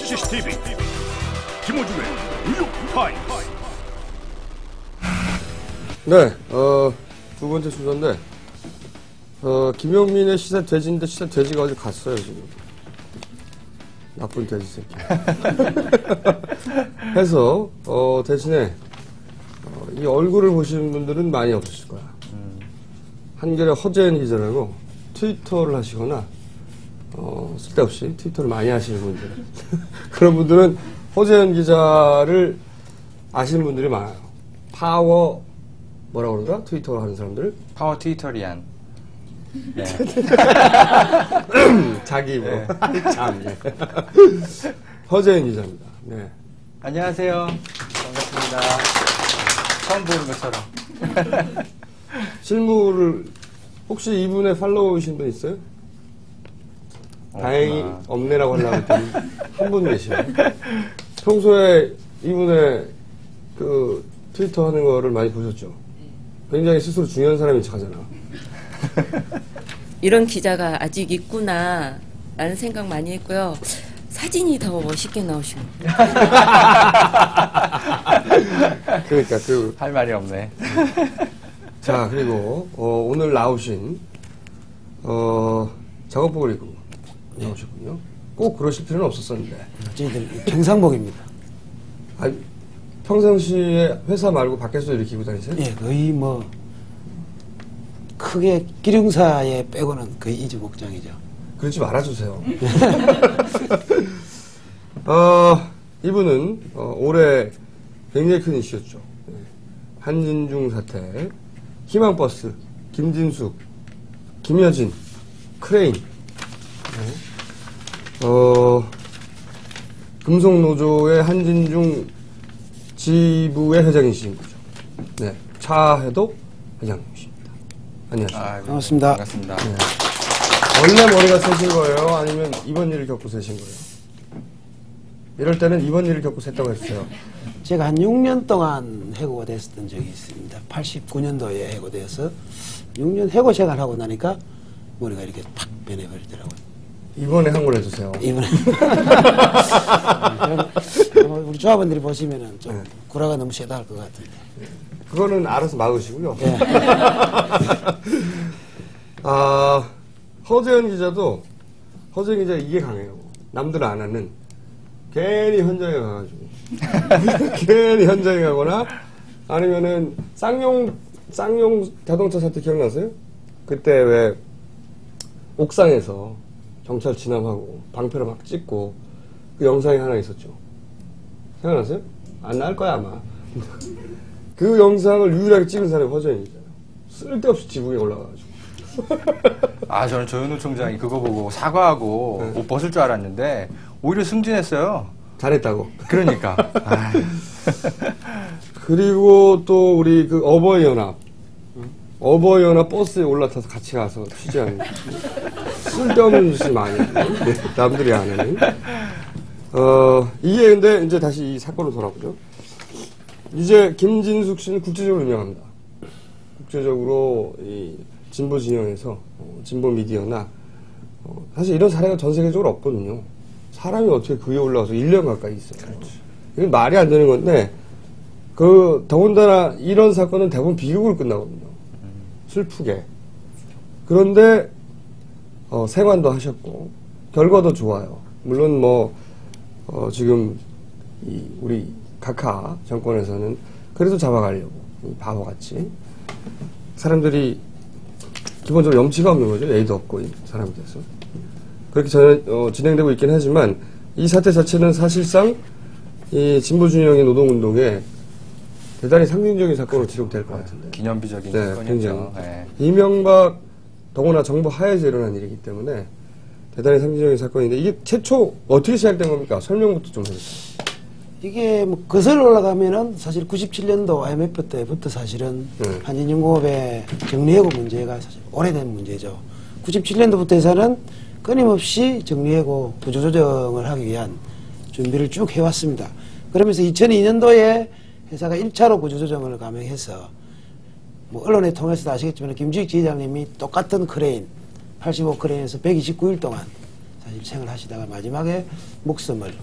CCTV 김호중의 뉴욕타임스. 네, 두 번째 순서인데, 김용민의 시사 돼지인데 시사 돼지가 어디 갔어요, 지금. 나쁜 돼지 새끼. 해서, 대신에, 이 얼굴을 보시는 분들은 많이 없으실 거야. 한겨레 허재현 기자라고 트위터를 하시거나, 쓸데없이 트위터를 많이 하시는 분들. 그런 분들은 허재현 기자를 아시는 분들이 많아요. 파워, 뭐라고 그러더라? 트위터 하는 사람들? 파워 트위터리안. 네. 자기 뭐. 네. 참. 네. 허재현 기자입니다. 네. 안녕하세요. 반갑습니다. 처음 보는 것처럼. 실무를, 혹시 이분의 팔로우이신 분 있어요? 다행히 없네라고 하려고 했더니 한 분 계시네요. 평소에 이분의 그 트위터 하는 거를 많이 보셨죠? 굉장히 스스로 중요한 사람인 척 하잖아. 이런 기자가 아직 있구나 라는 생각 많이 했고요. 사진이 더 멋있게 나오시고. 그러니까 할 말이 없네. 자, 그리고 오늘 나오신 작업복을 입고 나오셨군요. 꼭 그러실 필요는 없었었는데. 저희들 경상복입니다. 아니, 평상시에 회사 말고 밖에서 이렇게 입고 다니세요? 예, 거의 뭐 크게 기룡사에 빼고는 거의 이주 복장이죠. 그러지 말아주세요. 이분은 올해 굉장히 큰 이슈였죠. 한진중 사태, 희망버스, 김진숙, 김여진, 크레인, 금속노조의 한진중 지부의 회장이신 거죠. 네, 차혜도 회장님이십니다. 안녕하십니까. 반갑습니다. 반갑습니다. 네. 원래 머리가 새신 거예요? 아니면 이번 일을 겪고 새신 거예요? 이럴 때는 이번 일을 겪고 샜다고 했어요. 제가 한 6년 동안 해고가 됐었던 적이 있습니다. 89년도에 해고되어서 6년 해고 생활하고 나니까 머리가 이렇게 탁 변해버리더라고요. 이번에 항고를 해주세요. 이번에 우리 조합원들이 보시면은 좀 구라가 너무 세다 할 것 같은데. 그거는 알아서 막으시고요. 네. 허재현 기자도 허재현 기자 이게 강해요. 남들 안 하는 괜히 현장에 가가지고 괜히 현장에 가거나 아니면은 쌍용 자동차 사태 기억나세요? 그때 왜 옥상에서 경찰 진압하고 방패로 막 찍고 그 영상이 하나 있었죠. 생각나세요? 안 나올 거야 아마. 그 영상을 유일하게 찍은 사람이 허재현이잖아요. 쓸데없이 지붕에 올라가가지고. 저는 조현우 총장이 그거 보고 사과하고 옷 벗을 줄 알았는데 오히려 승진했어요. 잘했다고. 그러니까. 그리고 또 우리 그 어버이연합 버스에 올라타서 같이 가서 취재하는 쓸데없는 짓을 많이 해요. 네, 남들이 안 하는. 이게 근데 이제 다시 이 사건으로 돌아보죠. 이제 김진숙 씨는 국제적으로 유명합니다. 국제적으로 이 진보 진영에서 진보 미디어나 사실 이런 사례가 전 세계적으로 없거든요. 사람이 어떻게 그 위에 올라가서 1년 가까이 있어요. 그렇지. 이게 말이 안 되는 건데 더군다나 이런 사건은 대부분 비극으로 끝나거든요. 슬프게. 그런데 생환도 하셨고 결과도 좋아요. 물론 지금 우리 각하 정권에서는 그래도 잡아가려고 바보같이 사람들이 기본적으로 염치가 없는 거죠. 예의도 없고 사람들에서 그렇게 진행되고 있긴 하지만 이 사태 자체는 사실상 이 진보 진영의 노동운동에 대단히 상징적인 사건으로 지목될 것 같은데. 기념비적인 네, 사건이었죠. 네. 이명박 더구나 정부 하에서 일어난 일이기 때문에 대단히 상징적인 사건인데 이게 최초 어떻게 시작된 겁니까? 설명부터 좀 해주세요. 이게 뭐 거슬러 올라가면은 사실 97년도 IMF 때부터 사실은 한진중공업의 정리해고 문제가 사실 오래된 문제죠. 97년도부터 해서는 끊임없이 정리해고 구조조정을 하기 위한 준비를 쭉 해왔습니다. 그러면서 2002년도에 회사가 1차로 구조조정을 감행해서 뭐 언론에 통해서도 아시겠지만 김주익 지회장님이 똑같은 크레인 85 크레인에서 129일 동안 사실 생활하시다가 마지막에 목숨을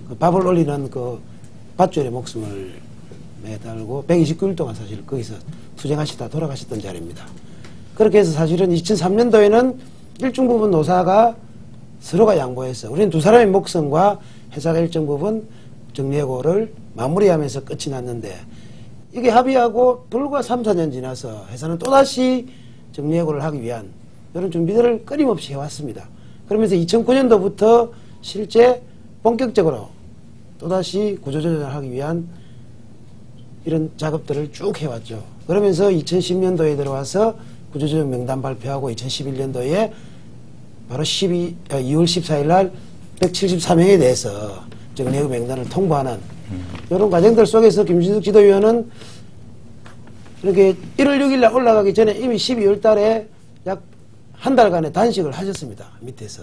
그 밥을 올리는 그 밧줄에 목숨을 매달고 129일 동안 사실 거기서 투쟁하시다 돌아가셨던 자리입니다. 그렇게 해서 사실은 2003년도에는 일정 부분 노사가 서로가 양보해서 우리는 두 사람의 목숨과 회사가 일정 부분 정리해고를 마무리하면서 끝이 났는데 이게 합의하고 불과 3, 4년 지나서 회사는 또다시 정리해고를 하기 위한 이런 준비들을 끊임없이 해왔습니다. 그러면서 2009년도부터 실제 본격적으로 또다시 구조조정을 하기 위한 이런 작업들을 쭉 해왔죠. 그러면서 2010년도에 들어와서 구조조정 명단 발표하고 2011년도에 바로 2월 14일 날 173명에 대해서 정리해고 명단을 통보하는 이런 과정들 속에서 김진숙 지도위원은 이렇게 1월 6일 날 올라가기 전에 이미 12월 달에 약 한 달간의 단식을 하셨습니다. 밑에서.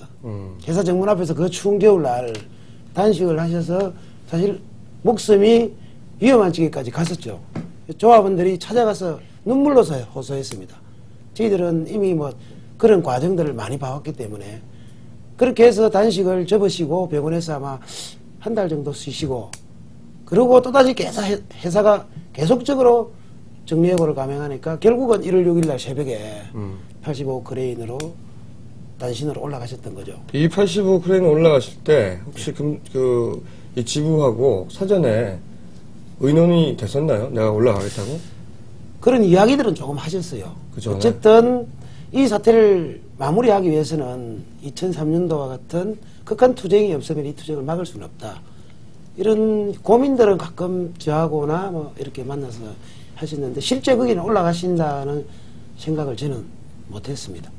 회사 정문 앞에서 그 추운 겨울날 단식을 하셔서 사실 목숨이 위험한 지경까지 갔었죠. 조합원들이 찾아가서 눈물로 호소했습니다. 저희들은 이미 뭐 그런 과정들을 많이 봐왔기 때문에 그렇게 해서 단식을 접으시고 병원에서 아마 한 달 정도 쉬시고 그러고 또다시 회사가 계속적으로 정리해고를 감행하니까 결국은 1월 6일 날 새벽에 85 크레인으로 단신으로 올라가셨던 거죠. 이 85 크레인 올라가실 때 혹시 이 지부하고 사전에 의논이 됐었나요? 내가 올라가겠다고? 그런 이야기들은 조금 하셨어요. 그죠? 어쨌든 이 사태를 마무리하기 위해서는 2003년도와 같은 극한 투쟁이 없으면 이 투쟁을 막을 수는 없다. 이런 고민들은 가끔 저하고나 뭐 이렇게 만나서 하셨는데 실제 거기는 올라가신다는 생각을 저는 못했습니다.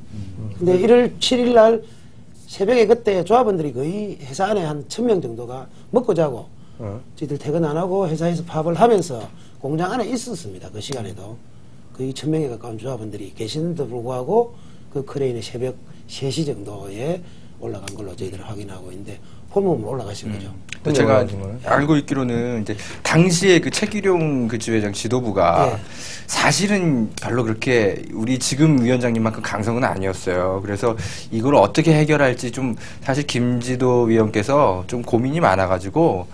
근데 1월 7일 날 새벽에 그때 조합원들이 거의 회사 안에 한 1000명 정도가 먹고 자고 저희들 퇴근 안 하고 회사에서 파업을 하면서 공장 안에 있었습니다. 그 시간에도 거의 1000명에 가까운 조합원들이 계시는데도 불구하고 그 크레인의 새벽 3시 정도에 올라간 걸로 저희들이 확인하고 있는데 홀몸으로 올라가신 거죠. 제가 알고 있기로는 이제 당시에 그 최기룡 그 지회장 지도부가 네. 사실은 별로 그렇게 우리 지금 위원장님만큼 강성은 아니었어요. 그래서 이걸 어떻게 해결할지 좀 사실 김지도 위원께서 좀 고민이 많아가지고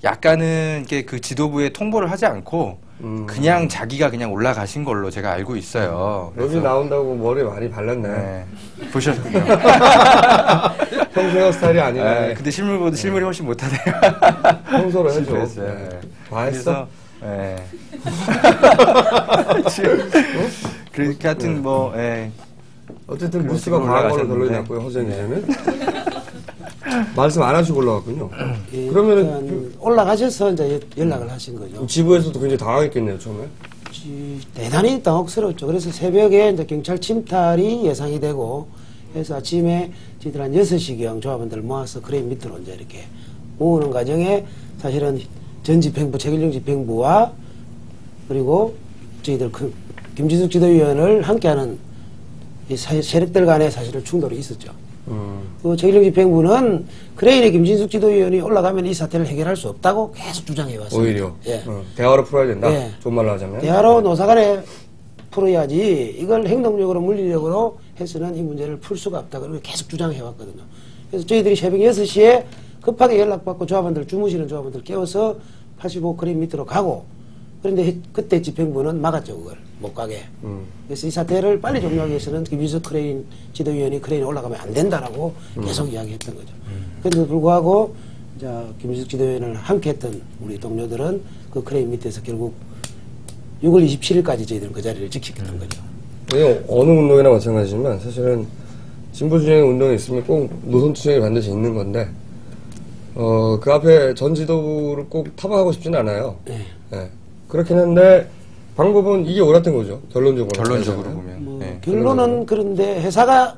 약간은 이렇게 그 지도부에 통보를 하지 않고 그냥 자기가 그냥 올라가신 걸로 제가 알고 있어요. 여기 나온다고 머리 많이 발랐네. 네. 보셨군요. 평소 스타일이 아니네. 네, 근데 실물이 훨씬 못하네요. 평소로 해줘. 실패했어요. 네. 네. 다 했어? 네. 그렇게 하여튼 뭐, 예. 어쨌든 무스가 과한 걸로 결론이 났고요, 허재 기자는. 말씀 안 하시고 올라갔군요. 예, 그러면은 올라가셔서 이제 연락을 하신 거죠. 지부에서도 굉장히 당황했겠네요, 처음에. 대단히 당혹스러웠죠. 그래서 새벽에 이제 경찰 침탈이 예상이 되고, 그래서 아침에 저희들 한 6시경 조합원들 모아서 크레인 밑으로 이제 이렇게 모으는 과정에 사실은 전 집행부, 최길용 집행부와 그리고 저희들 김진숙 지도위원을 함께하는 이 세력들 간에 사실은 충돌이 있었죠. 그 최길용 집행부는 크레인의 김진숙 지도위원이 올라가면 이 사태를 해결할 수 없다고 계속 주장해 왔습니다. 오히려. 예. 대화로 풀어야 된다. 예. 좋은 말로 하자면. 대화로 노사간에 풀어야지 이걸 행동력으로 물리력으로 해서는 이 문제를 풀 수가 없다. 그러고 계속 주장해 왔거든요. 그래서 저희들이 새벽 6시에 급하게 연락받고 조합원들, 주무시는 조합원들 깨워서 85 크레인 밑으로 가고 그런데 그때 집행부는 막았죠. 그걸 못 가게. 그래서 이 사태를 빨리 종료하기 위해서는 김진숙 크레인 지도위원이 크레인에 올라가면 안 된다라고 계속 이야기했던 거죠. 그런데도 불구하고 이제 김진숙 지도위원을 함께 했던 우리 동료들은 그 크레인 밑에서 결국 6월 27일까지 저희들은 그 자리를 지켰던 거죠. 어느 운동이나 마찬가지지만 사실은 진보주의 운동이 있으면 꼭 노선투쟁이 반드시 있는 건데 그 앞에 전 지도부를 꼭 타박하고 싶지는 않아요. 네. 네. 그렇긴 한데 방법은 이게 옳았던 거죠. 결론적으로 보면. 뭐 네. 결론은 그런데 회사가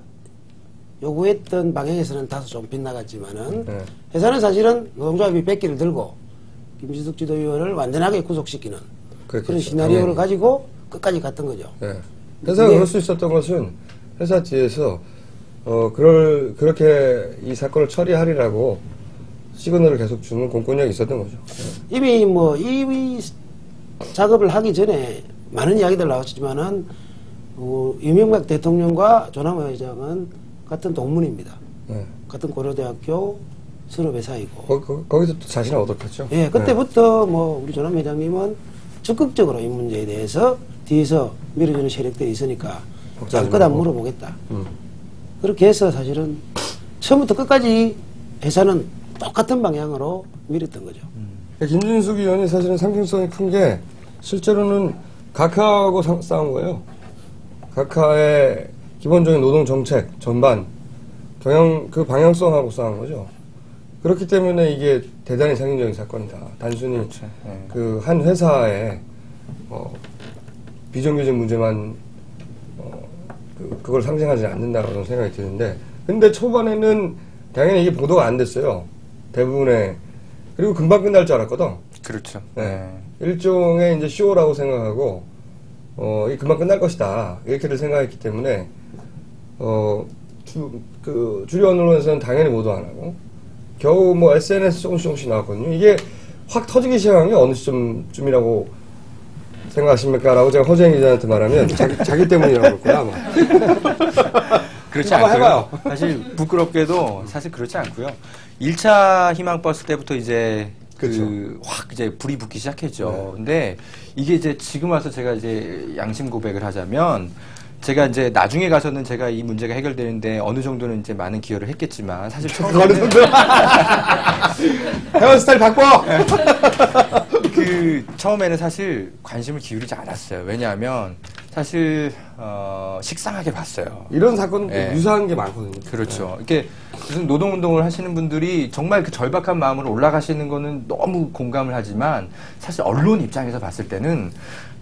요구했던 방향에서는 다소 좀 빗나갔지만은 네. 회사는 사실은 노동조합이 백기를 들고 김진숙 지도위원을 완전하게 구속시키는 그렇겠죠. 그런 시나리오를 당연히. 가지고 끝까지 갔던 거죠. 네. 회사가 그럴 수 있었던 것은 회사 뒤에서 그렇게 이 사건을 처리하리라고 시그널을 계속 주는 공권력이 있었던 거죠. 이미 이 작업을 하기 전에 많은 이야기들 나왔지만은 이명박 대통령과 조남호 회장은 같은 동문입니다. 네. 같은 고려대학교 수렵의 사이고. 거기서 또 자신을 얻었겠죠. 예, 그때부터 뭐 우리 조남 회장님은 적극적으로 이 문제에 대해서 뒤에서 밀어주는 세력들이 있으니까 잠깐 물어보겠다. 그렇게 해서 사실은 처음부터 끝까지 회사는 똑같은 방향으로 밀었던 거죠. 김진숙 의원이 사실은 상징성이 큰 게 실제로는 각하하고 싸운 거예요. 각하의 기본적인 노동 정책 전반 그 방향성하고 싸운 거죠. 그렇기 때문에 이게 대단히 상징적인 사건이다. 단순히 그렇죠. 네. 그 한 회사의 비정규직 문제만 그걸 상징하지 않는다고 생각이 드는데, 근데 초반에는 당연히 이게 보도가 안 됐어요. 대부분의. 그리고 금방 끝날 줄 알았거든. 그렇죠. 네. 일종의 이제 쇼라고 생각하고 이 금방 끝날 것이다 이렇게들 생각했기 때문에 주류 언론에서는 당연히 보도 안 하고 겨우 뭐 SNS 조금씩 나왔거든요. 이게 확 터지기 시작한 게 어느 시점쯤이라고 생각하십니까? 라고 제가 허재인 기자한테 말하면 자기 때문이라고 그럴 거야 아마. 그렇지 한번 않고요. 해봐요. 사실 부끄럽게도 사실 그렇지 않고요. 1차 희망버스 때부터 이제 그렇죠. 확 이제 불이 붙기 시작했죠. 근데 이게 이제 지금 와서 제가 이제 양심 고백을 하자면 제가 이제 나중에 가서는 제가 이 문제가 해결되는데 어느 정도는 이제 많은 기여를 했겠지만 사실 처음에는 헤어스타일 바꿔! 처음에는 사실 관심을 기울이지 않았어요. 왜냐하면 사실 식상하게 봤어요. 이런 사건은 네. 유사한 게 많거든요. 그렇죠. 이렇게 무슨 노동운동을 하시는 분들이 정말 그 절박한 마음으로 올라가시는 거는 너무 공감을 하지만 사실 언론 입장에서 봤을 때는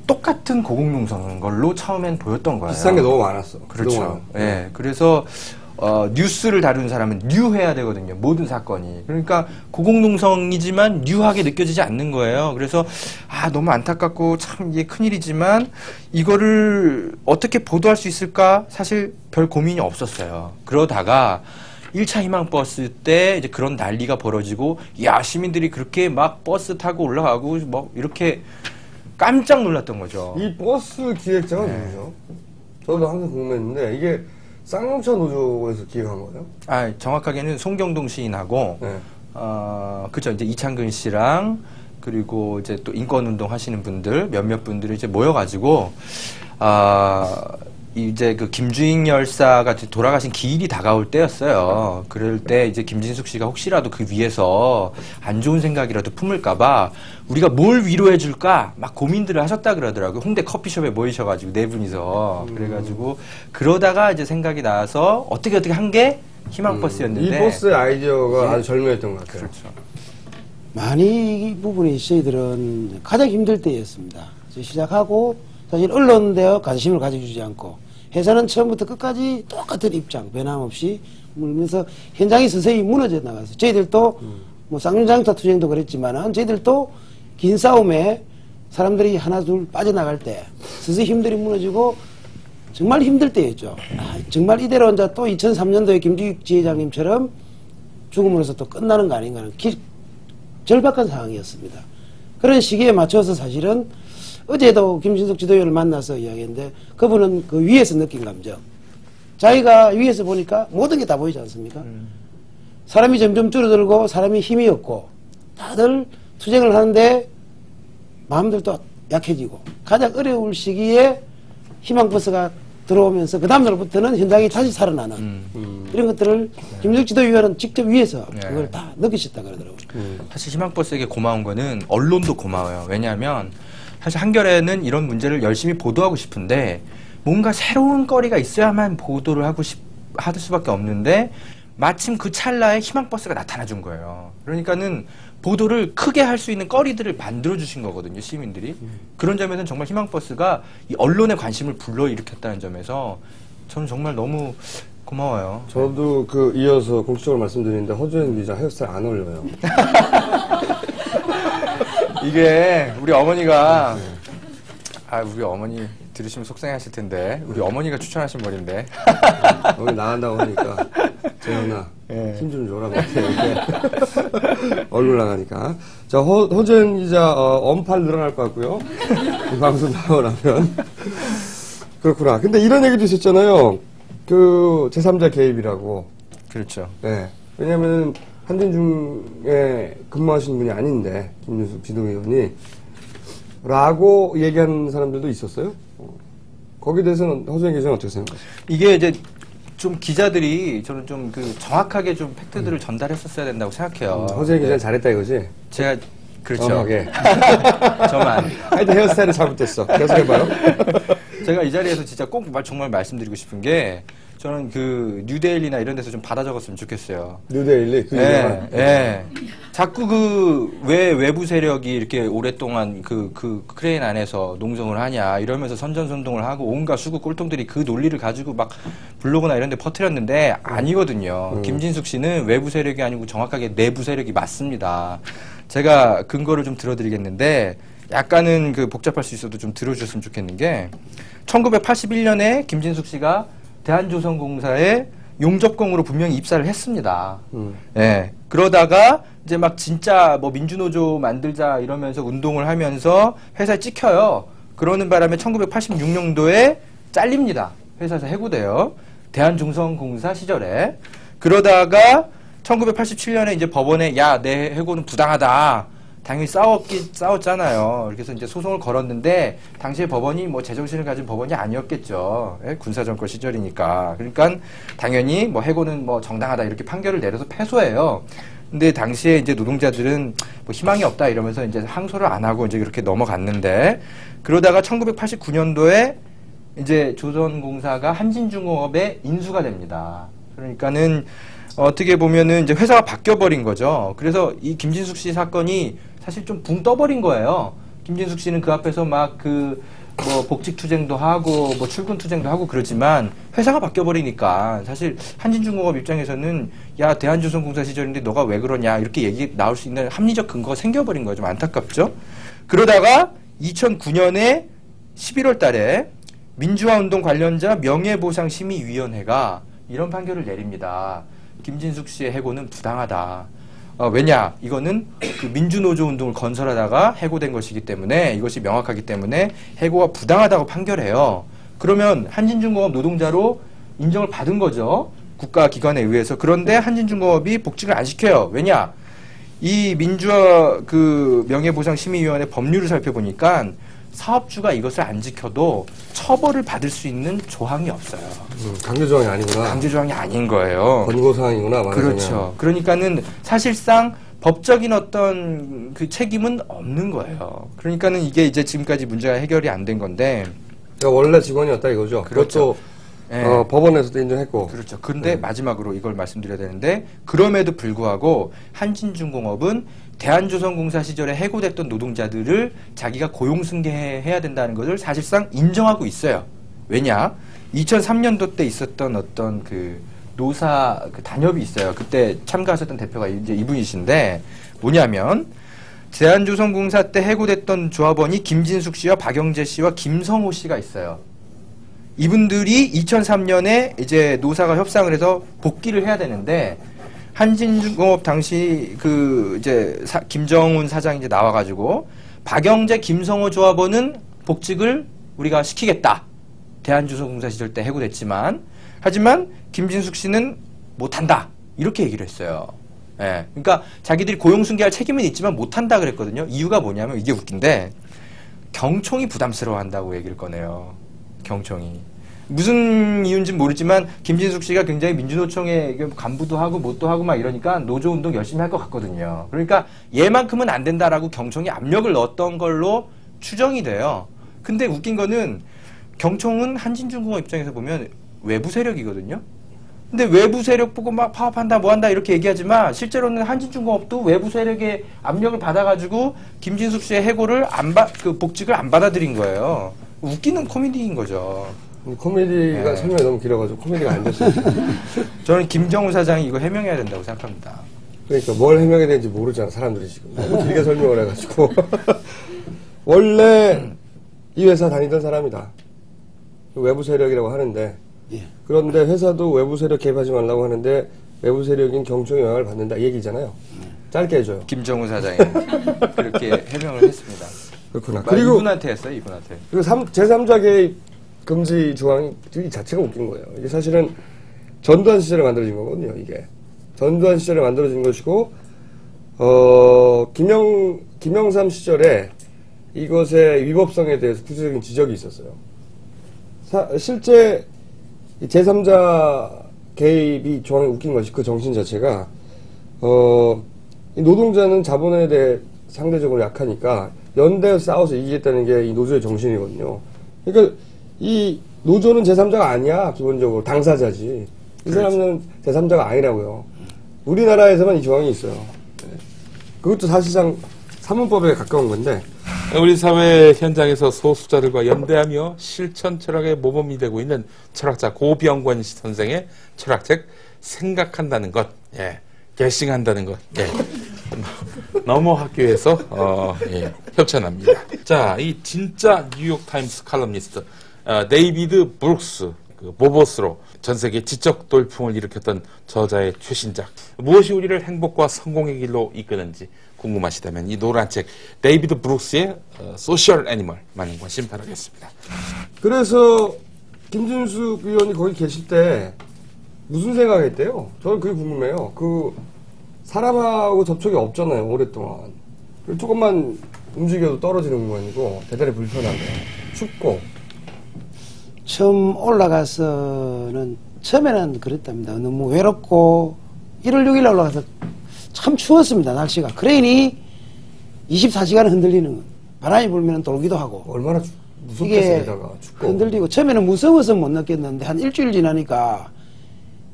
똑같은 고공농성인 걸로 처음엔 보였던 거예요. 비싼 게 너무 많았어. 그렇죠. 예. 네. 그래서 뉴스를 다루는 사람은 뉴해야 되거든요. 모든 사건이. 그러니까 고공농성이지만 뉴하게 느껴지지 않는 거예요. 그래서 너무 안타깝고 참 이게 큰일이지만 이거를 어떻게 보도할 수 있을까 사실 별 고민이 없었어요. 그러다가 1차 희망버스 때 이제 그런 난리가 벌어지고 야 시민들이 그렇게 막 버스 타고 올라가고 뭐 이렇게 깜짝 놀랐던 거죠. 이 버스 기획자가 누구죠? 저도 항상 궁금했는데 이게 쌍용차 노조에서 기획한 거예요? 정확하게는 송경동 시인하고, 네. 그죠. 이제 이창근 씨랑, 그리고 이제 또 인권운동 하시는 분들, 몇몇 분들이 이제 모여가지고, 이제 그 김주익 열사가 돌아가신 기일이 다가올 때였어요. 그럴 때 이제 김진숙 씨가 혹시라도 그 위에서 안 좋은 생각이라도 품을까봐 우리가 뭘 위로해줄까 막 고민들을 하셨다 그러더라고요. 홍대 커피숍에 모이셔가지고 네 분이서. 그래가지고 그러다가 이제 생각이 나서 어떻게 한 게 희망버스였는데. 이 버스의 아이디어가 아주 절묘했던 것 같아요. 그렇죠. 많이 이 부분이 저희들은 가장 힘들 때였습니다. 시작하고 사실 언론대에 관심을 가져주지 않고 회사는 처음부터 끝까지 똑같은 입장 변함없이 물면서 현장이 서서히 무너져 나가서 저희들도 뭐 쌍용장터 투쟁도 그랬지만은 저희들도 긴 싸움에 사람들이 하나 둘 빠져나갈 때 서서히 힘들이 무너지고 정말 힘들 때였죠. 정말 이대로 이제 또 2003년도에 김주익 지회장님처럼 죽음으로서 또 끝나는 거 아닌가 하는 절박한 상황이었습니다. 그런 시기에 맞춰서 사실은 어제도 김진숙 지도위원을 만나서 이야기했는데 그분은 그 위에서 느낀 감정. 자기가 위에서 보니까 모든 게 다 보이지 않습니까? 사람이 점점 줄어들고 사람이 힘이 없고 다들 투쟁을 하는데 마음들도 약해지고 가장 어려울 시기에 희망버스가 들어오면서 그 다음날부터는 현장이 다시 살아나는 이런 것들을 김진숙 지도위원은 직접 위에서 그걸 다 느끼셨다 그러더라고요. 사실 희망버스에게 고마운 거는 언론도 고마워요. 왜냐하면 사실 한겨레는 이런 문제를 열심히 보도하고 싶은데 뭔가 새로운 거리가 있어야만 보도를 할 수밖에 없는데 마침 그 찰나에 희망버스가 나타나 준 거예요. 그러니까는 보도를 크게 할 수 있는 거리들을 만들어 주신 거거든요, 시민들이. 그런 점에서는 정말 희망버스가 이 언론의 관심을 불러일으켰다는 점에서 저는 정말 너무 고마워요. 저도 이어서 공식적으로 말씀드리는데 허재인 기자 헤어스타일 안 어울려요. 이게 우리 어머니가 우리 어머니 들으시면 속상해하실 텐데 우리 어머니가 추천하신 머리인데 오늘 나간다고 하니까 재현아 힘 좀 줘라 이렇게 얼굴 나가니까. 자, 허재인 기자 언팔 늘어날 것 같고요. 이 방송 나오고 나면 그렇구나. 근데 이런 얘기도 있었잖아요. 제3자 개입이라고. 그렇죠. 네. 왜냐면 한진중에 근무하시는 분이 아닌데 김진숙 지도위원이 라고 얘기하는 사람들도 있었어요. 거기에 대해서는 허수영 기자는 어떻게 생각하세요? 이게 이제 좀 기자들이 저는 좀 그 정확하게 좀 팩트들을 전달했었어야 된다고 생각해요. 허수영 기자는 잘했다 이거지? 제가 그렇죠. 정확하게. 저만. 하여튼 헤어스타일이 잘못됐어. 계속 해봐요. 제가 이 자리에서 진짜 꼭 정말 말씀드리고 싶은 게 저는 그 뉴데일리나 이런 데서 좀 받아 적었으면 좋겠어요. 뉴데일리? 그 유명한. 예. 자꾸 그 왜 외부 세력이 이렇게 오랫동안 그 크레인 안에서 농성을 하냐 이러면서 선전선동을 하고 온갖 수구 꼴통들이 그 논리를 가지고 막 블로그나 이런 데 퍼뜨렸는데 아니거든요. 김진숙 씨는 외부 세력이 아니고 정확하게 내부 세력이 맞습니다. 제가 근거를 좀 들어드리겠는데 약간은 그 복잡할 수 있어도 좀 들어주셨으면 좋겠는 게 1981년에 김진숙 씨가 대한조선공사에 용접공으로 분명히 입사를 했습니다. 예. 그러다가 이제 막 진짜 뭐 민주노조 만들자 이러면서 운동을 하면서 회사에 찍혀요. 그러는 바람에 1986년도에 잘립니다. 회사에서 해고돼요. 대한조선공사 시절에. 그러다가 1987년에 이제 법원에 야, 내 해고는 부당하다. 당연히 싸웠잖아요. 그래서 이제 소송을 걸었는데 당시에 법원이 뭐 제정신을 가진 법원이 아니었겠죠. 예? 군사정권 시절이니까. 그러니까 당연히 뭐 해고는 뭐 정당하다 이렇게 판결을 내려서 패소해요. 근데 당시에 이제 노동자들은 뭐 희망이 없다 이러면서 이제 항소를 안 하고 이제 그렇게 넘어갔는데 그러다가 1989년도에 이제 조선공사가 한진중공업에 인수가 됩니다. 그러니까는 어떻게 보면은 이제 회사가 바뀌어버린 거죠. 그래서 이 김진숙 씨 사건이 사실 좀 붕 떠버린 거예요. 김진숙 씨는 그 앞에서 막 뭐 복직 투쟁도 하고 뭐 출근 투쟁도 하고 그러지만 회사가 바뀌어버리니까 사실 한진중공업 입장에서는 야, 대한조선공사 시절인데 너가 왜 그러냐 이렇게 얘기 나올 수 있는 합리적 근거가 생겨버린 거예요. 좀 안타깝죠. 그러다가 2009년에 11월 달에 민주화운동 관련자 명예보상심의위원회가 이런 판결을 내립니다. 김진숙 씨의 해고는 부당하다. 왜냐? 이거는 그 민주노조 운동을 건설하다가 해고된 것이기 때문에 이것이 명확하기 때문에 해고가 부당하다고 판결해요. 그러면 한진중공업 노동자로 인정을 받은 거죠. 국가기관에 의해서. 그런데 한진중공업이 복직을 안 시켜요. 왜냐? 이 민주화 그 명예보상심의위원회 법률을 살펴보니까 사업주가 이것을 안 지켜도 처벌을 받을 수 있는 조항이 없어요. 강제조항이 아니구나. 강제조항이 아닌 거예요. 권고사항이구나. 말하자면. 그렇죠. 그러니까는 사실상 법적인 어떤 그 책임은 없는 거예요. 그러니까는 이게 이제 지금까지 문제가 해결이 안 된 건데. 그러니까 원래 직원이었다 이거죠. 그렇죠. 그것도 법원에서도 인정했고. 그렇죠. 그런데 마지막으로 이걸 말씀드려야 되는데 그럼에도 불구하고 한진중공업은 대한조선공사 시절에 해고됐던 노동자들을 자기가 고용승계해야 된다는 것을 사실상 인정하고 있어요. 왜냐? 2003년도 때 있었던 어떤 그 노사 그 단협이 있어요. 그때 참가하셨던 대표가 이제 이분이신데 뭐냐면 대한조선공사 때 해고됐던 조합원이 김진숙 씨와 박영재 씨와 김성호 씨가 있어요. 이분들이 2003년에 이제 노사가 협상을 해서 복귀를 해야 되는데 한진중공업 당시 그 이제 김정훈 사장이 이제 나와가지고 박영재 김성호 조합원은 복직을 우리가 시키겠다. 대한조선공사 시절 때 해고됐지만 하지만 김진숙 씨는 못한다. 이렇게 얘기를 했어요. 예. 그러니까 자기들이 고용승계할 책임은 있지만 못한다 그랬거든요. 이유가 뭐냐면 이게 웃긴데 경총이 부담스러워한다고 얘기를 꺼내요. 경총이. 무슨 이유인지는 모르지만 김진숙 씨가 굉장히 민주노총의 간부도 하고 뭣도 하고 막 이러니까 노조운동 열심히 할 것 같거든요. 그러니까 얘만큼은 안 된다라고 경총이 압력을 넣었던 걸로 추정이 돼요. 근데 웃긴 거는 경총은 한진중공업 입장에서 보면 외부 세력이거든요. 근데 외부 세력 보고 막 파업한다 뭐한다 이렇게 얘기하지만 실제로는 한진중공업도 외부 세력의 압력을 받아가지고 김진숙 씨의 해고를 그 복직을 안 받아들인 거예요. 웃기는 코미디인 거죠. 코미디가 설명이 너무 길어가지고 코미디가 안 됐어요. 저는 김정우 사장이 이거 해명해야 된다고 생각합니다. 그러니까 뭘 해명해야 되는지 모르잖아 사람들이 지금. 너무 길게 설명을 해가지고. 원래 이 회사 다니던 사람이다. 외부 세력이라고 하는데 그런데 회사도 외부 세력 개입하지 말라고 하는데 외부 세력인 경총의 영향을 받는다 이 얘기잖아요. 짧게 해줘요. 김정우 사장이 그렇게 해명을 했습니다. 그렇구나. 그리고 이분한테 했어요. 이분한테. 그리고 제3자 개입 금지 조항이 이 자체가 웃긴 거예요. 이게 사실은 전두환 시절에 만들어진 거거든요. 이게 전두환 시절에 만들어진 것이고, 김영삼 시절에 이것의 위법성에 대해서 구체적인 지적이 있었어요. 실제 제3자 개입이 조항이 웃긴 것이 그 정신 자체가, 이 노동자는 자본에 대해 상대적으로 약하니까 연대에서 싸워서 이기겠다는 게 이 노조의 정신이거든요. 그러니까 이 노조는 제3자가 아니야, 기본적으로. 당사자지. 이 사람은 제3자가 아니라고요. 우리나라에서만 이 조항이 있어요. 네. 그것도 사실상 사문법에 가까운 건데. 우리 사회 현장에서 소수자들과 연대하며 실천 철학의 모범이 되고 있는 철학자 고병권 선생의 철학책 생각한다는 것, 예, 게싱한다는 것, 예. 너무 학교에서 예, 협찬합니다. 자, 이 진짜 뉴욕 타임스 칼럼니스트 데이비드 브룩스, 그 보보스로 전 세계 지적 돌풍을 일으켰던 저자의 최신작, 무엇이 우리를 행복과 성공의 길로 이끄는지 궁금하시다면 이 노란 책 데이비드 브룩스의 소셜 애니멀 많은 관심 바라겠습니다. 그래서 김진숙 의원이 거기 계실 때 무슨 생각했대요? 저는 그게 궁금해요. 그 사람하고 접촉이 없잖아요, 오랫동안. 조금만 움직여도 떨어지는 공간이고 대단히 불편하고 춥고. 처음 올라가서는 처음에는 그랬답니다. 너무 외롭고 1월 6일 올라가서 참 추웠습니다. 날씨가. 크레인이 24시간 흔들리는 건. 바람이 불면 돌기도 하고. 얼마나 무섭겠어요, 게다가 춥고. 흔들리고 처음에는 무서워서 못 느꼈는데 한 일주일 지나니까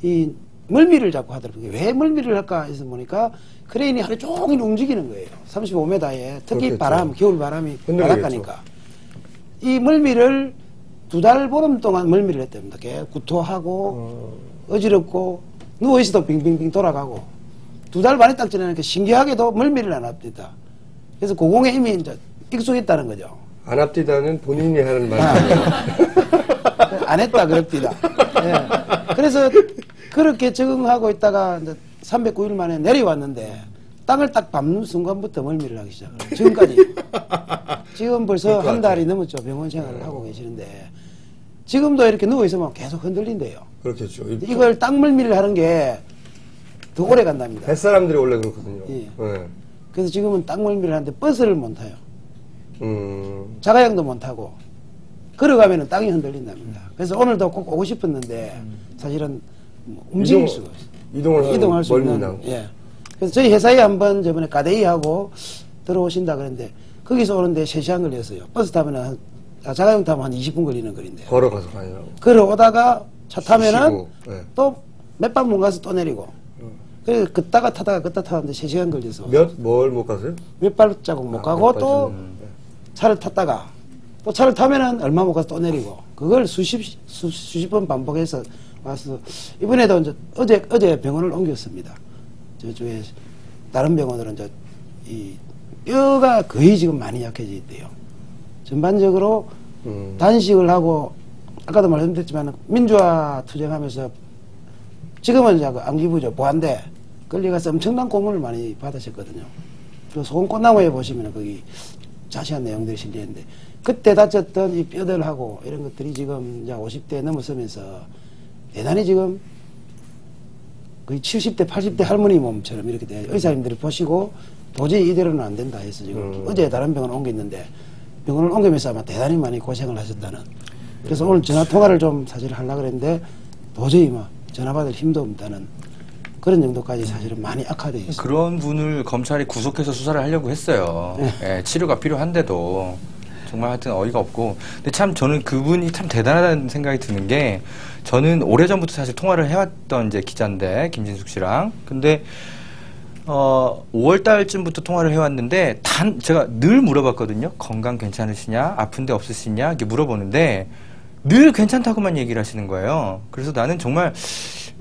이 멀미를 자꾸 하더라고요. 왜 멀미를 할까 해서 보니까 크레인이 하루 종일 움직이는 거예요. 35m에 특히 그렇겠죠. 바람, 겨울 바람이 흔들리겠죠. 바닷가니까. 이 멀미를 2달 보름 동안 멀미를 했답니다. 계속 구토하고 어지럽고 누워있어도 빙빙빙 돌아가고 2달 반에 딱 지나니까 신기하게도 멀미를 안 합니다. 그래서 고공에 이미 이제 익숙했다는 거죠. 안 합디다는 본인이 하는 말이에요. 안 했다 그럽니다. 예. 그래서 그렇게 적응하고 있다가 이제 309일 만에 내려왔는데 땅을 딱 밟는 순간부터 멀미를 하기 시작해요. 지금까지. 지금 벌써 한 달이 넘었죠. 병원 생활을 하고 계시는데 지금도 이렇게 누워있으면 계속 흔들린대요. 그렇겠죠. 이걸 땅 멀미를 하는 게 더 오래 간답니다. 뱃사람들이 원래 그렇거든요. 예. 네. 그래서 지금은 땅 멀미를 하는데 버스를 못 타요. 자가용도 못 타고 걸어가면 땅이 흔들린답니다. 그래서 오늘도 꼭 오고 싶었는데 사실은 뭐 움직일 수가 없어요. 이동할 수 있는. 예. 그래서 저희 회사에 한번 저번에 가데이하고 들어오신다 그랬는데 거기서 오는데 3시간 걸렸어요. 버스 타면 자가용 타면 한 20분 걸리는 거리인데. 걸어가서 가요. 걸어오다가 차 타면은 네. 또 몇 번 못 가서 또 내리고. 그래서 걷다가 타다가 걷다 타는데 3시간 걸려서. 뭘 못 가세요? 몇 발자국 못 가고 또 차를 탔다가 또 차를 타면은 얼마 못 가서 또 내리고. 그걸 수십 번 반복해서 와서 이번에도 이제 어제 병원을 옮겼습니다. 저쪽에 다른 병원으로 이제 이 뼈가 거의 지금 많이 약해져 있대요. 전반적으로 단식을 하고 아까도 말씀드렸지만 민주화 투쟁하면서 지금은 이제 안기부죠. 보안대 끌려가서 엄청난 고문을 많이 받으셨거든요. 그 소금꽃나무에 보시면 거기 자세한 내용들이 실려있는데 그때 다쳤던 이 뼈들하고 이런 것들이 지금 이제 50대 넘어서면서 대단히 지금 거의 70대, 80대 할머니 몸처럼 이렇게 돼요. 의사님들이 보시고 도저히 이대로는 안 된다 해서 지금 어제 다른 병원을 옮겼는데 병원을 옮기면서 아마 대단히 많이 고생을 하셨다는. 그래서 오늘 전화 통화를 좀 사실 하려고 그랬는데 도저히 뭐 전화 받을 힘도 없다는 그런 정도까지 사실은 많이 악화되어 있습니다. 그런 분을 검찰이 구속해서 수사를 하려고 했어요. 네. 예, 치료가 필요한데도 정말 하여튼 어이가 없고. 근데 참 저는 그분이 참 대단하다는 생각이 드는 게 저는 오래전부터 사실 통화를 해왔던 이제 기자인데 김진숙 씨랑. 근데 5월 달쯤부터 통화를 해왔는데 제가 늘 물어봤거든요. 건강 괜찮으시냐? 아픈 데 없으시냐? 이렇게 물어보는데 늘 괜찮다고만 얘기를 하시는 거예요. 그래서 나는 정말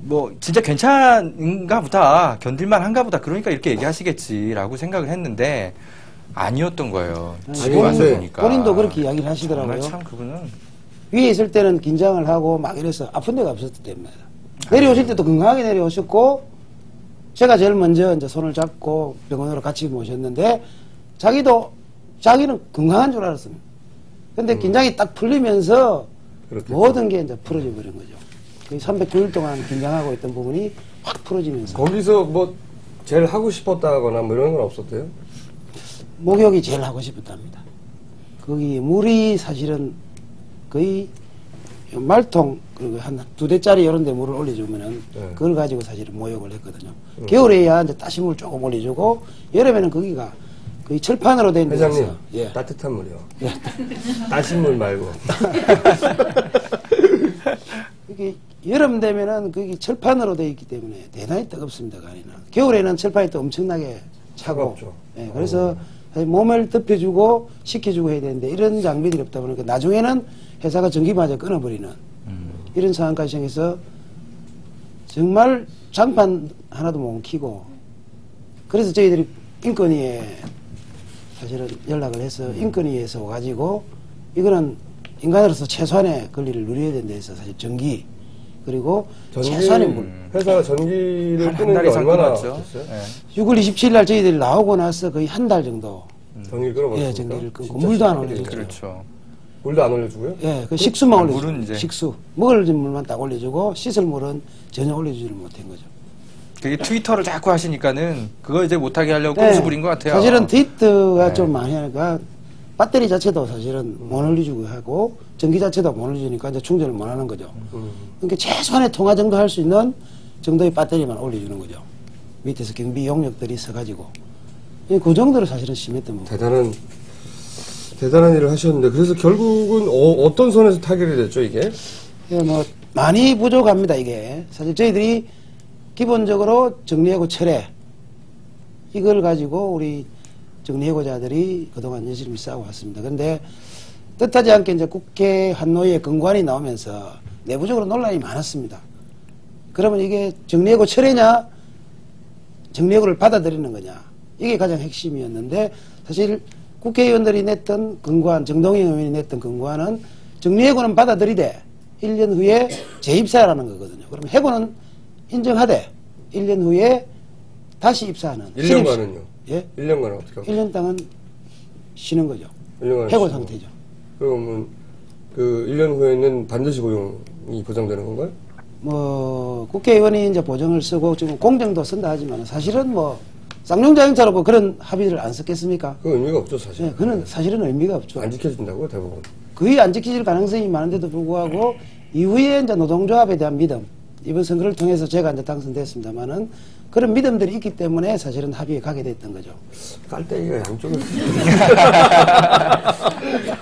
뭐 진짜 괜찮은가 보다, 견딜만 한가 보다, 그러니까 이렇게 얘기하시겠지라고 생각을 했는데 아니었던 거예요. 지금 와서 보니까. 본인도 그렇게 이야기를 하시더라고요. 정말 참 그분은 위에 있을 때는 긴장을 하고 막 이래서 아픈 데가 없었기 때문에. 내려오실 때도 건강하게 내려오셨고 제가 제일 먼저 이제 손을 잡고 병원으로 같이 모셨는데 자기는 건강한 줄 알았습니다. 근데 긴장이 딱 풀리면서 그렇겠죠. 모든 게 이제 풀어져 버린 거죠. 309일 동안 긴장하고 있던 부분이 확 풀어지면서 거기서 뭐 제일 하고 싶었다거나 뭐 이런 건 없었대요? 목욕이 제일 하고 싶었답니다. 거기 물이 사실은 거의 말통 그리고 한 2대짜리 이런 데 물을 올려주면은 네. 그걸 가지고 사실은 모욕을 했거든요. 겨울에야 이제 따신 물 조금 올려주고 여름에는 거기가 거의 철판으로 된 데서 회장님, 예. 따뜻한 물이요. 따신 물 말고. 이게 여름 되면은 거기 철판으로 되어 있기 때문에 대단히 뜨겁습니다. 가리는 겨울에는 철판이 또 엄청나게 차고 차갑죠. 예, 그래서 몸을 덮여주고 식혀주고 해야 되는데 이런 장비들이 없다 보니까 나중에는 회사가 전기마저 끊어버리는 이런 상황까지 생겨서 정말 장판 하나도 못 켜고 그래서 저희들이 인권위에 사실은 연락을 해서 인권위에서 와가지고 이거는 인간으로서 최소한의 권리를 누려야 된다 해서 사실 전기 그리고 최소한의 물 회사가 전기를 한 끄는 달 게 이상 얼마나 끊었죠. 됐어요? 예. 6월 27일 날 저희들이 나오고 나서 거의 한 달 정도 전기를 끌어버렸습니까? 예, 전기를 끊고 진짜 물도 안 시끄럽게 올려주죠. 그렇죠. 물도 안 올려주고요? 예, 그 식수만 물은 올려주고 이제- 식수 먹을 물만 딱 올려주고 씻을 물은 전혀 올려주지를 못한 거죠. 그게 트위터를 자꾸 하시니까는 그거 이제 못하게 하려고 꼼수 부린 것 같아요. 사실은 트위터가 네. 좀 많이 하니까 배터리 자체도 사실은 못 올려주고 하고 전기 자체도 못 올려주니까 이제 충전을 못 하는 거죠. 그러니까 최소한의 통화 정도 할 수 있는 정도의 배터리만 올려주는 거죠. 밑에서 경비 용역들이 서가지고 그 정도로 사실은 심했던 거고. 대단한 일을 하셨는데 그래서 결국은 어떤 선에서 타결이 됐죠 이게? 예, 뭐 많이 부족합니다 이게. 사실 저희들이 기본적으로 정리해고 철회 이걸 가지고 우리 정리해고자들이 그동안 열심히 싸워왔습니다. 그런데 뜻하지 않게 이제 국회 한노위의 건관이 나오면서 내부적으로 논란이 많았습니다. 그러면 이게 정리해고 철회냐 정리해고를 받아들이는 거냐 이게 가장 핵심이었는데 사실 국회의원들이 냈던 건관 정동영 의원이 냈던 건관은 정리해고는 받아들이되 1년 후에 재입사라는 거거든요. 그러면 해고는 인정하되 1년 후에 다시 입사하는 1년간은요? 예? 1년간은 어떻게 하고? 1년 동안 쉬는 거죠. 1년간 해고 상태죠. 그러면 그 1년 후에는 반드시 고용이 보장되는 건가요? 뭐 국회의원이 이제 보정을 쓰고 지금 공정도 쓴다 하지만 사실은 뭐 쌍용자 행사로 그런 합의를 안 썼겠습니까? 그 의미가 없죠 사실. 예, 그는 사실은 의미가 없죠. 안 지켜진다고요 대부분. 거의 안 지켜질 가능성이 많은데도 불구하고 이후에 이제 노동조합에 대한 믿음 이번 선거를 통해서 제가 이제 당선됐습니다만은 그런 믿음들이 있기 때문에 사실은 합의에 가게 됐던 거죠. 깔때기가 양쪽에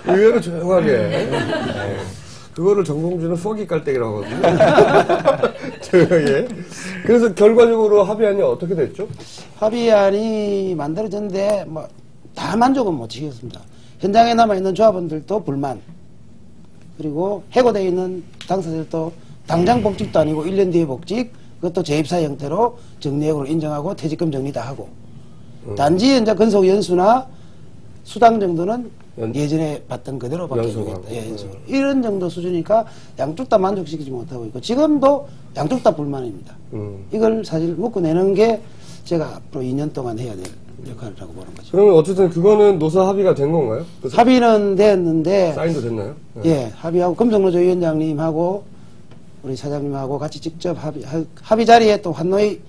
의외로 조용하게. 그거를 정봉주는 포기 깔때기라고 하거든요. 조용하게. 그래서 결과적으로 합의안이 어떻게 됐죠? 합의안이 만들어졌는데 뭐 다 만족은 못 시켰습니다. 현장에 남아있는 조합원들도 불만 그리고 해고되어 있는 당사자들도 당장 복직도 아니고 1년 뒤에 복직 그것도 재입사 형태로 정리해고를 인정하고 퇴직금 정리 다 하고 단지 이제 근속 연수나 수당 정도는 예전에 받던 그대로 받겠다. 예, 이런 정도 수준이니까 양쪽 다 만족시키지 못하고 있고 지금도 양쪽 다 불만입니다. 이걸 사실 묶어내는 게 제가 앞으로 2년 동안 해야 될 역할이라고 보는 거죠. 그러면 어쨌든 그거는 노사 합의가 된 건가요? 합의는 됐는데 사인도 됐나요? 예, 합의하고 금속노조 위원장님하고 우리 사장님하고 같이 직접 합의 자리에 또 한노위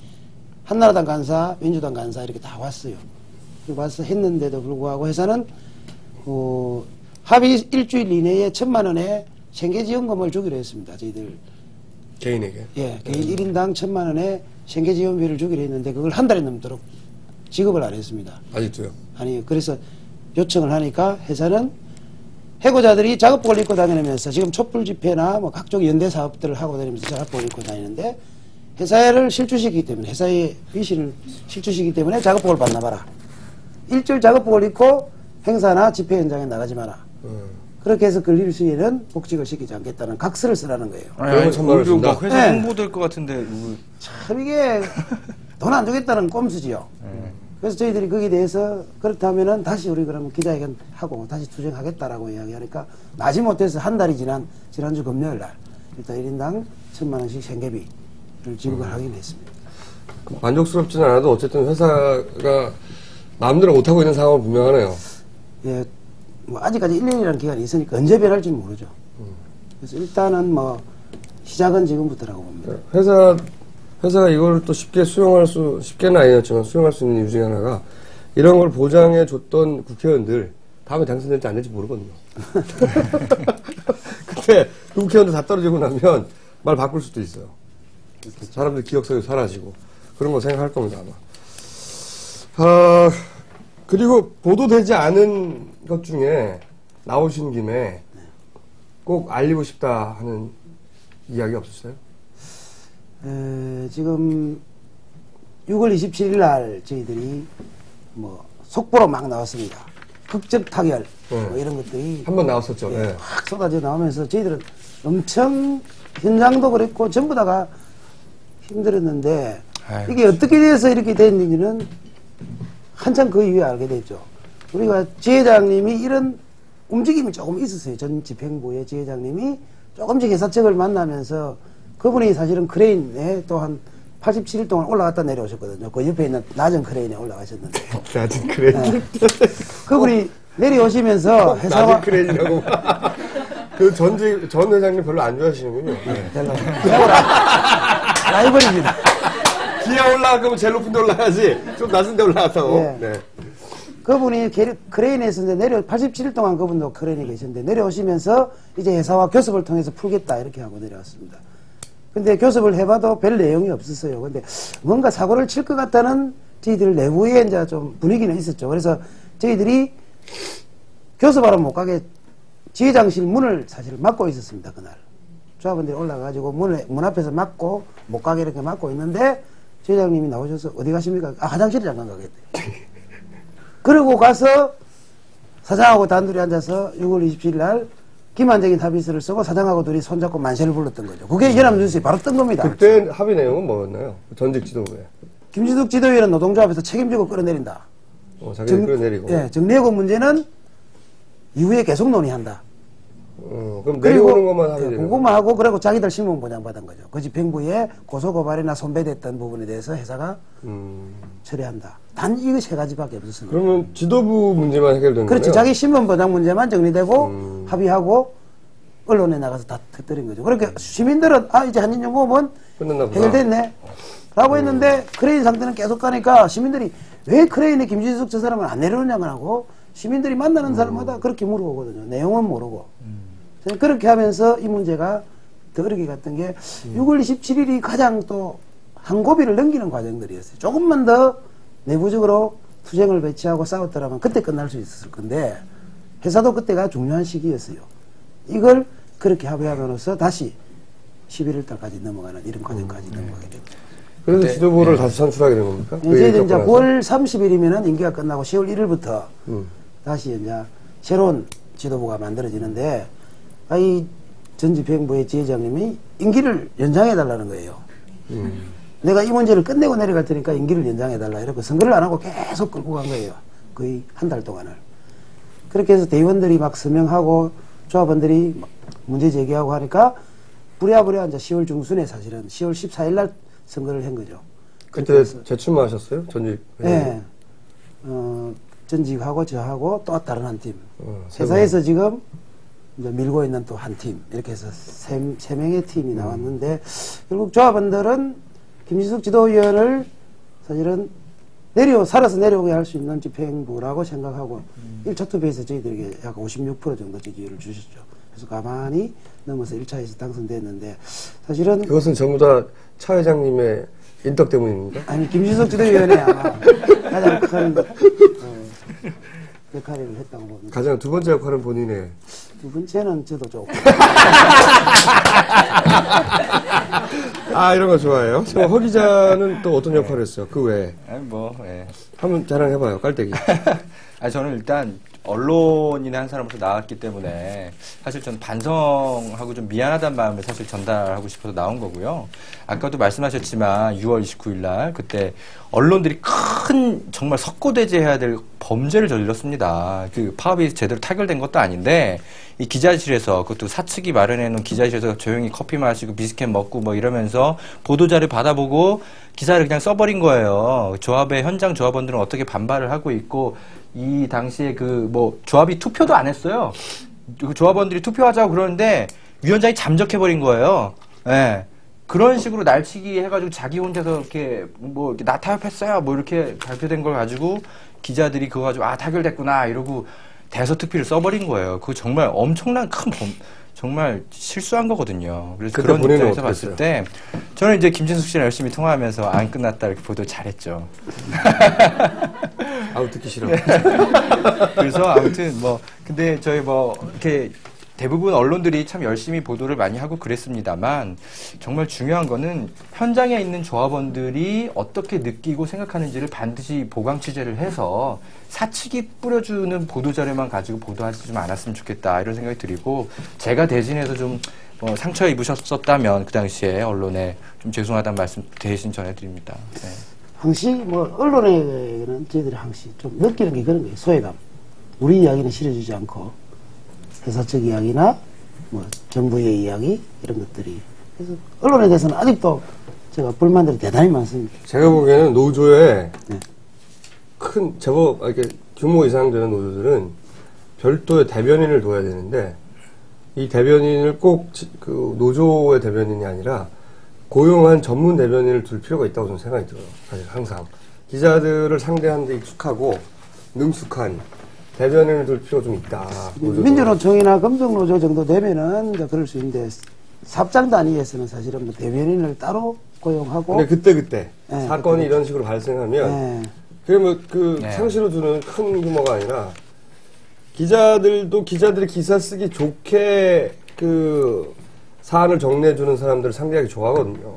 한나라당 간사, 민주당 간사 이렇게 다 왔어요. 그리고 와서 했는데도 불구하고 회사는 합의 일주일 이내에 1,000만 원의 생계지원금을 주기로 했습니다. 저희들 개인에게. 예, 개인 1인당 1,000만 원의 생계지원비를 주기로 했는데 그걸 한 달이 넘도록 지급을 안 했습니다. 아직도요? 아니 그래서 요청을 하니까 회사는 해고자들이 작업복을 입고 다니면서 지금 촛불 집회나 뭐 각종 연대 사업들을 하고 다니면서 작업복을 입고 다니는데 회사를 실추시키기 때문에 회사의 위신을 실추시키기 때문에 작업복을 받나 봐라. 일주일 작업복을 입고 행사나 집회 현장에 나가지 마라. 그렇게 해서 걸릴 시에는 복직을 시키지 않겠다는 각서를 쓰라는 거예요. 그러면 천만을 준다? 막 회사 네. 홍보될 것 같은데 참 이게 돈 안 주겠다는 꼼수지요. 그래서 저희들이 거기에 대해서 그렇다면은 다시 우리 그러면 기자회견 하고 다시 투쟁하겠다라고 이야기하니까 마지못해서 한 달이 지난주 금요일 날 일단 1인당 1,000만 원씩 생계비를 지급을 하긴 했습니다. 만족스럽지는 않아도 어쨌든 회사가 마음대로 못하고 있는 상황은 분명하네요. 예, 뭐 아직까지 1년이라는 기간이 있으니까 언제 변할지는 모르죠. 그래서 일단은 뭐 시작은 지금부터라고 봅니다. 회사 회사가 이걸 또 쉽게는 아니었지만 수용할 수 있는 이유 중에 하나가 이런 걸 보장해 줬던 국회의원들 다음에 당선될지 안 될지 모르거든요. 근데 그 국회의원들 다 떨어지고 나면 말 바꿀 수도 있어요. 사람들 기억 속에 사라지고 그런 거 생각할 겁니다, 아마. 그리고 보도되지 않은 것 중에 나오신 김에 꼭 알리고 싶다 하는 이야기 없으세요? 지금 6월 27일 날 저희들이 뭐 속보로 막 나왔습니다. 극적 타결 뭐 이런 것들이 한번 나왔었죠. 네. 확 쏟아져 나오면서 저희들은 엄청 현장도 그랬고 전부 다가 힘들었는데 아유, 이게 어떻게 돼서 이렇게 됐는지는 한참 그 이후에 알게 됐죠. 우리가 지회장님이 이런 움직임이 조금 있었어요. 전 집행부의 지회장님이 조금씩 회사 측을 만나면서 그분이 사실은 크레인에 또 한 87일 동안 올라갔다 내려오셨거든요. 그 옆에 있는 낮은 크레인에 올라가셨는데. 낮은 크레인. 네. 그분이 내려오시면서 회사와. 낮은 크레인이라고. 전 회장님 별로 안 좋아하시는군요. 네. 별로. 라이벌입니다. 기아 올라가면 제일 높은 데 올라가야지. 좀 낮은 데 올라갔다고. 네. 네. 그분이 크레인에 있었는데 87일 동안 그분도 크레인에 계셨는데 내려오시면서 이제 회사와 교섭을 통해서 풀겠다 이렇게 하고 내려왔습니다. 근데 교섭을 해봐도 별 내용이 없었어요. 근데 뭔가 사고를 칠 것 같다는 저희들 내부에 이제 좀 분위기는 있었죠. 그래서 저희들이 교섭하러 못 가게 지회장실 문을 사실 막고 있었습니다. 그날. 조합원들이 올라가가지고 문 앞에서 막고 못 가게 이렇게 막고 있는데 지회장님이 나오셔서 어디 가십니까? 화장실에 잠깐 가겠대. 그러고 가서 사장하고 단둘이 앉아서 6월 27일 날 기만적인 합의서를 쓰고 사장하고 둘이 손잡고 만세를 불렀던 거죠. 그게 연합뉴스에 바로 뜬 겁니다. 그때 합의 내용은 뭐였나요? 전직 지도부에. 김진숙 지도위원은 노동조합에서 책임지고 끌어내린다. 자기를 끌어내리고. 예, 정리해고 문제는 이후에 계속 논의한다. 그럼 내려오는 것만 하면 되는 그것만 하고 그리고 자기들 신문 보장받은 거죠. 그 집행부에 고소고발이나 손배됐던 부분에 대해서 회사가 처리한다. 단 이거 세 가지밖에 없었습니다. 그러면 지도부 문제만 해결된 거예요? 그렇죠. 자기 신문 보장 문제만 정리되고 합의하고 언론에 나가서 다 터뜨린 거죠. 그렇게 시민들은 이제 한인연구원 끝났나 보다. 해결됐네 라고 했는데 크레인 상태는 계속 가니까 시민들이 왜 크레인에 김진숙 저 사람을 안 내려오냐고 하고 시민들이 만나는 사람마다 그렇게 물어보거든요. 내용은 모르고. 그렇게 하면서 이 문제가 더 어렵게 갔던 게 6월 27일이 가장 또 한 고비를 넘기는 과정들이었어요. 조금만 더 내부적으로 투쟁을 배치하고 싸웠더라면 그때 끝날 수 있었을 건데 회사도 그때가 중요한 시기였어요. 이걸 그렇게 합의함으로써 다시 11월 달까지 넘어가는 이런 과정까지 넘어가게 됩니다. 그래서 지도부를 다시 선출하게 된 겁니까? 저희들 이제 9월 30일이면 임기가 끝나고 10월 1일부터 다시 이제 새로운 지도부가 만들어지는데 이 전 집행부의 지회장님이 임기를 연장해달라는 거예요. 내가 이 문제를 끝내고 내려갈 테니까 임기를 연장해달라 이렇게 선거를 안 하고 계속 끌고 간 거예요. 거의 한 달 동안을. 그렇게 해서 대의원들이 막 서명하고 조합원들이 막 문제 제기하고 하니까 부랴부랴 이제 10월 중순에 사실은 10월 14일 날 선거를 한 거죠. 그때 재출마하셨어요? 전직? 네. 전직하고 저하고 또 다른 한 팀. 회사에서 지금 이제 밀고 있는 또 한 팀. 이렇게 해서 세 명의 팀이 나왔는데 결국 조합원들은 김진숙 지도위원을 사실은 살아서 내려오게 할 수 있는 집행부라고 생각하고 1차 투표에서 저희들에게 약 56% 정도 지지율을 주셨죠. 그래서 가만히 넘어서 1차에서 당선됐는데 사실은 그것은 전부 다 차 회장님의 인덕 때문입니까? 아니 김진숙 지도위원회 아마 가장 큰 역할을 했다고 봅니다. 가장 두 번째 역할은 본인의. 두 번째는 저도 조금. 이런 거 좋아해요. 허 기자는 또 어떤 역할을 했어요? 그 외에. 한번 자랑해봐요, 깔때기. 저는 일단 언론인의 한 사람으로서 나왔기 때문에 사실 저는 반성하고 좀 미안하다는 마음을 사실 전달하고 싶어서 나온 거고요. 아까도 말씀하셨지만 6월 29일 날 그때 언론들이 큰 정말 석고대죄해야 될 범죄를 저질렀습니다. 그 파업이 제대로 타결된 것도 아닌데 이 기자실에서 그것도 사측이 마련해 놓은 기자실에서 조용히 커피 마시고 비스켓 먹고 뭐 이러면서 보도자료 받아보고 기사를 그냥 써버린 거예요. 조합의 현장 조합원들은 어떻게 반발을 하고 있고 이 당시에 조합이 투표도 안 했어요. 그 조합원들이 투표하자고 그러는데 위원장이 잠적해버린 거예요. 예. 그런 식으로 날치기 해가지고 자기 혼자서 이렇게 뭐 이렇게 나 타협했어요 뭐 이렇게 발표된 걸 가지고 기자들이 그거 가지고 아 타결됐구나 이러고 대서특필을 써버린 거예요. 그거 정말 엄청난 큰 정말 실수한 거거든요. 그래서 그런 입장에서 봤을 때 저는 이제 김진숙 씨랑 열심히 통화하면서 안 끝났다 이렇게 보도 잘했죠. 아우 듣기 싫어. 그래서 아무튼 뭐 근데 저희 뭐 이렇게 대부분 언론들이 참 열심히 보도를 많이 하고 그랬습니다만 정말 중요한 거는 현장에 있는 조합원들이 어떻게 느끼고 생각하는지를 반드시 보강 취재를 해서 사측이 뿌려주는 보도자료만 가지고 보도하지 좀 않았으면 좋겠다 이런 생각이 들고 제가 대신해서 좀 상처 입으셨었다면 그 당시에 언론에 좀 죄송하다는 말씀 대신 전해드립니다. 네. 항시 뭐 언론에는 저희들이 항시 좀 느끼는 게 그런 거예요. 소외감. 우리 이야기는 실어주지 않고 회사 측 이야기나 뭐 정부의 이야기 이런 것들이 그래서 언론에 대해서는 아직도 제가 불만들이 대단히 많습니다. 제가 보기에는 노조에 네. 큰 제법 이렇게 규모 이상 되는 노조들은 별도의 대변인을 둬야 되는데 이 대변인을 꼭 그 노조의 대변인이 아니라 고용한 전문 대변인을 둘 필요가 있다고 저는 생각이 들어요. 사실 항상 기자들을 상대하는 데 익숙하고 능숙한 대변인을 둘 필요가 좀 있다. 민주노총이나 금속노조 정도 되면은 이제 그럴 수 있는데 사업장 단위에서는 사실은 뭐 대변인을 따로 고용하고. 근데 그때 네, 사건이 이런 식으로 발생하면 네. 그게 뭐 그 상시로 두는 큰 규모가 아니라 기자들도 기자들이 기사 쓰기 좋게 그 사안을 정리해주는 사람들을 상대하기 좋아하거든요.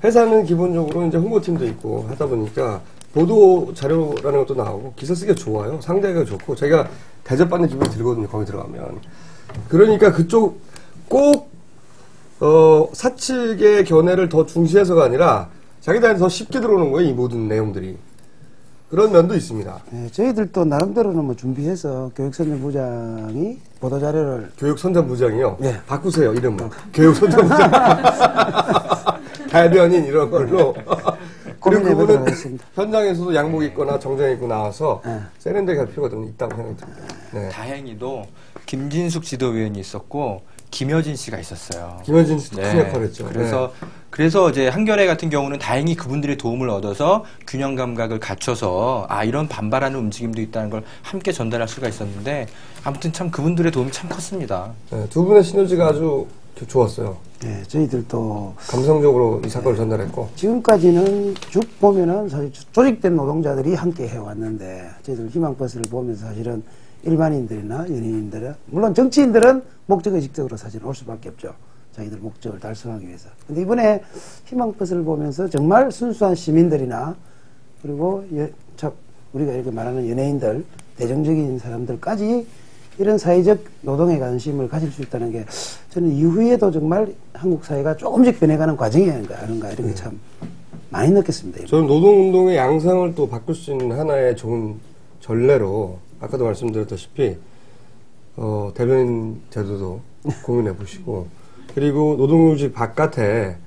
회사는 기본적으로 이제 홍보팀도 있고 하다 보니까 보도 자료라는 것도 나오고 기사 쓰기가 좋아요. 상대하기가 좋고 제가 대접받는 기분이 들거든요. 거기 들어가면. 그러니까 그쪽 꼭 사측의 견해를 더 중시해서가 아니라 자기들한테 더 쉽게 들어오는 거예요. 이 모든 내용들이. 그런 면도 있습니다. 네, 저희들도 나름대로는 뭐 준비해서 교육선전부장이 보도자료를 교육선전부장이요? 네. 바꾸세요. 이름을. 교육선전부장. 대변인 이런 걸로. 그리고 그분은 현장에서도 양복 입거나 정장 입고 나와서 세련되게 할 필요가 좀 있다고 생각이 듭니다. 네. 다행히도 김진숙 지도위원이 있었고 김여진 씨가 있었어요. 김여진 씨도 큰 역할을 했죠. 그래서 이제 한겨레 같은 경우는 다행히 그분들의 도움을 얻어서 균형 감각을 갖춰서 이런 반발하는 움직임도 있다는 걸 함께 전달할 수가 있었는데 아무튼 참 그분들의 도움이 참 컸습니다. 네, 두 분의 시너지가 아주 좋았어요. 네, 저희들도 감성적으로 이 사건을 전달했고 지금까지는 쭉 보면은 사실 조직된 노동자들이 함께 해왔는데 저희들 희망버스를 보면서 사실은 일반인들이나 연예인들은 물론 정치인들은 목적의식적으로 사실 올 수밖에 없죠. 자기들 목적을 달성하기 위해서. 근데 이번에 희망버스를 보면서 정말 순수한 시민들이나 그리고 우리가 이렇게 말하는 연예인들, 대중적인 사람들까지 이런 사회적 노동에 관심을 가질 수 있다는 게 저는 이후에도 정말 한국 사회가 조금씩 변해가는 과정이 아닌가 이런 게 참 많이 느꼈습니다. 저는 노동운동의 양상을 또 바꿀 수 있는 하나의 좋은 전례로 아까도 말씀드렸다시피 대변인 제도도 고민해 보시고 그리고 노동조직 바깥에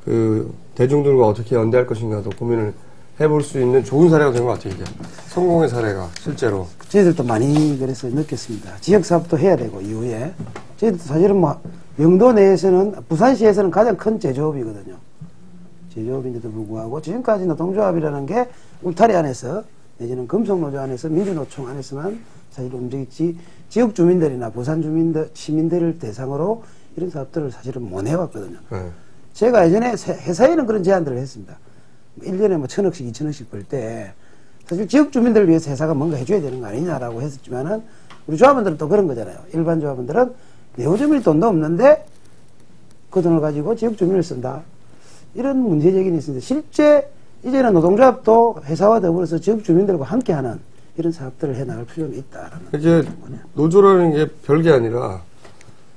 그 대중들과 어떻게 연대할 것인가도 고민을 해볼 수 있는 좋은 사례가 된 것 같아요. 이게 성공의 사례가 실제로 저희들도 많이 그래서 느꼈습니다. 지역사업도 해야 되고 이후에 저희들도 사실은 뭐 영도 내에서는 부산시에서는 가장 큰 제조업이거든요. 제조업인데도 불구하고 지금까지 노동조합이라는 게 울타리 안에서 내지는 금속노조 안에서 민주노총 안에서만 사실 움직이지 지역 주민들이나 부산 주민들 시민들을 대상으로 이런 사업들을 사실은 못 해왔거든요. 제가 예전에 회사에는 그런 제안들을 했습니다. 1년에 뭐 1,000억씩 2,000억씩 벌 때 사실 지역 주민들을 위해서 회사가 뭔가 해줘야 되는 거 아니냐라고 했었지만은 우리 조합원들은 또 그런 거잖아요. 일반 조합원들은 내호점일 돈도 없는데 그 돈을 가지고 지역 주민을 쓴다. 이런 문제제기는 있습니다. 실제 이제는 노동조합도 회사와 더불어서 지역 주민들과 함께하는 이런 사업들을 해나갈 필요가 있다라는. 이제 노조라는 게 별게 아니라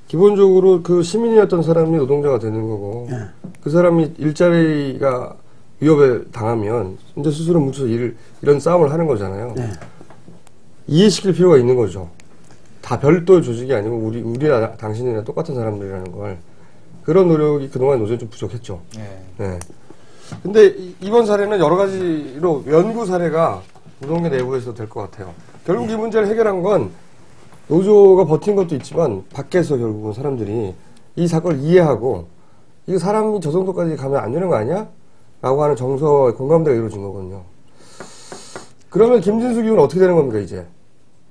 기본적으로 그 시민이었던 사람이 노동자가 되는 거고 그 사람이 일자리가 위협에 당하면 이제 스스로 뭉쳐서 이런 싸움을 하는 거잖아요. 이해시킬 필요가 있는 거죠. 다 별도의 조직이 아니고 우리나 당신이나 똑같은 사람들이라는 걸. 그런 노력이 그동안 노조는 좀 부족했죠. 네. 근데 이번 사례는 여러 가지로 연구 사례가 노동계 내부에서 될 것 같아요. 결국 이 문제를 해결한 건 노조가 버틴 것도 있지만 밖에서 결국은 사람들이 이 사건을 이해하고 이거 사람이 저 정도까지 가면 안 되는 거 아니야? 라고 하는 정서 공감대가 이루어진 거거든요. 그러면 김진숙 의원은 어떻게 되는 겁니까, 이제?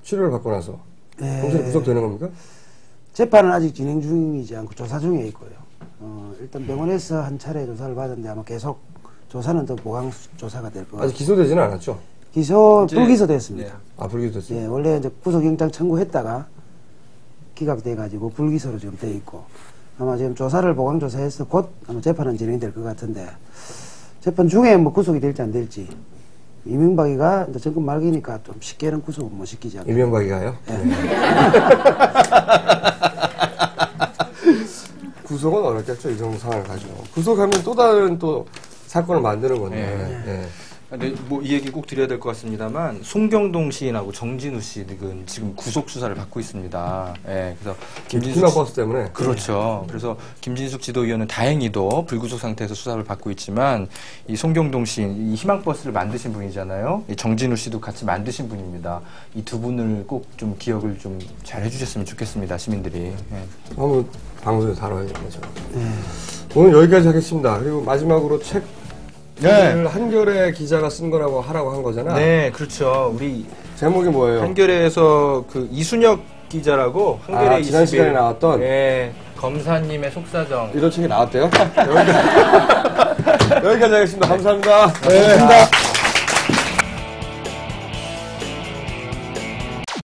치료를 받고 나서. 검찰이 구속되는 겁니까? 재판은 아직 진행 중이지 않고 조사 중에 있고요. 일단 병원에서 한 차례 조사를 받았는데 아마 계속 조사는 더 보강 조사가 될 것 같아요. 아직 기소되지는 않았죠? 불기소됐습니다. 아, 불기소됐어요? 예, 원래 이제 구속영장 청구했다가 기각돼가지고 불기소로 지금 돼 있고 아마 지금 조사를 보강조사해서 곧 아마 재판은 진행될 것 같은데 재판 중에 뭐 구속이 될지 안 될지 이명박이가 이제 정권 말기니까 좀 쉽게는 구속은 못 시키지 않을까. 이명박이가요? 네. 구속은 어렵겠죠, 이 정도 상황을 가지고. 구속하면 또 다른 또 사건을 만드는 건데. 네. 근데 뭐 이 얘기 꼭 드려야 될 것 같습니다만 송경동 시인하고 정진우 씨는 지금 구속 수사를 받고 있습니다. 예, 그래서 김진숙 버스 때문에. 그렇죠. 그래서 김진숙 지도위원은 다행히도 불구속 상태에서 수사를 받고 있지만 이 송경동 시인, 이 희망 버스를 만드신 분이잖아요. 이 정진우 씨도 같이 만드신 분입니다. 이 두 분을 꼭 좀 기억을 좀 잘 해주셨으면 좋겠습니다, 시민들이. 예. 한번 방송에 다뤄야겠죠. 오늘 여기까지 하겠습니다. 그리고 마지막으로 책. 네. 한겨레 기자가 쓴 거라고 하라고 한 거잖아. 네, 그렇죠. 우리 제목이 뭐예요? 한겨레에서 그 이순혁 기자라고 한겨레 지난 21, 시간에 나왔던 예, 검사님의 속사정 이런 책이 나왔대요. 여기까지 하겠습니다. 감사합니다. 네. 감사합니다.